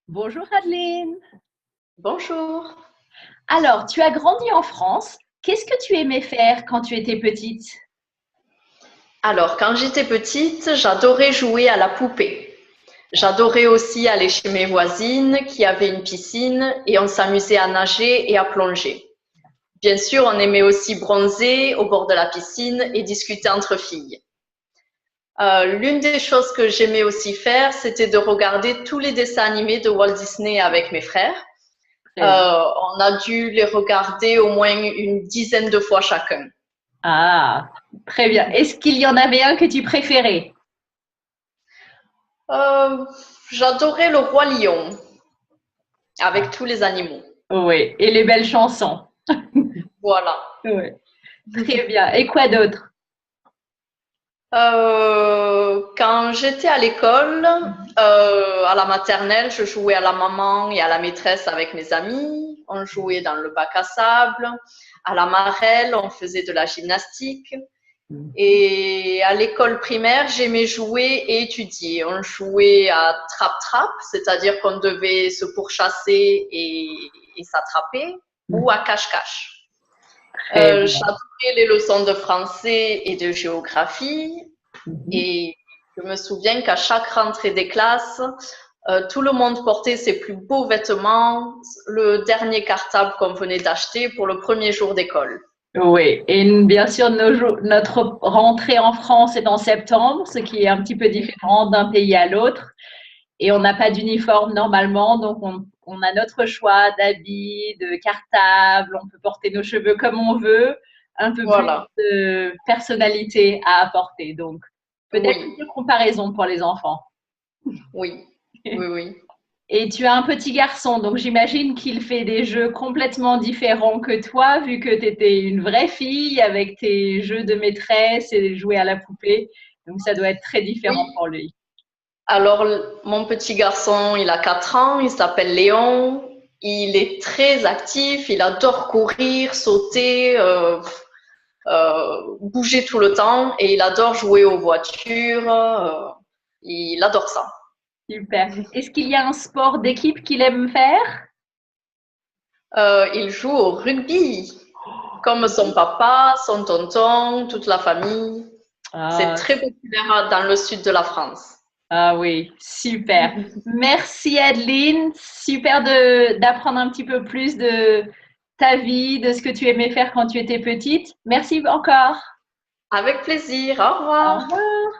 Bonjour Adeline. Bonjour. Alors, tu as grandi en France. Qu'est-ce que tu aimais faire quand tu étais petite? Alors, quand j'étais petite, j'adorais jouer à la poupée. J'adorais aussi aller chez mes voisines qui avaient une piscine et on s'amusait à nager et à plonger. Bien sûr, on aimait aussi bronzer au bord de la piscine et discuter entre filles. L'une des choses que j'aimais aussi faire, c'était de regarder tous les dessins animés de Walt Disney avec mes frères. Très bien. On a dû les regarder au moins une dizaine de fois chacun. Ah, très bien. Est-ce qu'il y en avait un que tu préférais? Euh, J'adorais le roi lion avec tous les animaux. Oui, et les belles chansons. Voilà. Oui, très bien. Et quoi d'autre? Quand j'étais à l'école, à la maternelle, je jouais à la maman et à la maîtresse avec mes amis. On jouait dans le bac à sable. À la marelle, on faisait de la gymnastique. Et à l'école primaire, j'aimais jouer et étudier. On jouait à trap-trap, c'est-à-dire qu'on devait se pourchasser et s'attraper, ou à cache-cache. Très bien. J'adorais les leçons de français et de géographie. Mhm. Et je me souviens qu'à chaque rentrée des classes, tout le monde portait ses plus beaux vêtements, le dernier cartable qu'on venait d'acheter pour le premier jour d'école. Oui, et bien sûr, notre rentrée en France est en septembre, ce qui est un petit peu différent d'un pays à l'autre. Et on n'a pas d'uniforme normalement, donc on a notre choix d'habits, de cartable, on peut porter nos cheveux comme on veut, un peu plus Voilà. de personnalité à apporter. Donc, peut-être Oui, une comparaison pour les enfants. oui, oui, oui. Et tu as un petit garçon, donc j'imagine qu'il fait des jeux complètement différents que toi, vu que tu étais une vraie fille avec tes jeux de maîtresse et jouer à la poupée. Donc, ça doit être très différent Oui. pour lui. Alors, mon petit garçon, il a 4 ans, il s'appelle Léon. Il est très actif, il adore courir, sauter, bouger tout le temps et il adore jouer aux voitures. Il adore ça. Super. Est-ce qu'il y a un sport d'équipe qu'il aime faire? Il joue au rugby, comme son papa, son tonton, toute la famille. C'est Ah, très populaire dans le sud de la France. ah oui, super. Merci Adeline. Super d'apprendre un petit peu plus de ta vie, de ce que tu aimais faire quand tu étais petite. Merci encore. Avec plaisir, au Au revoir. revoir.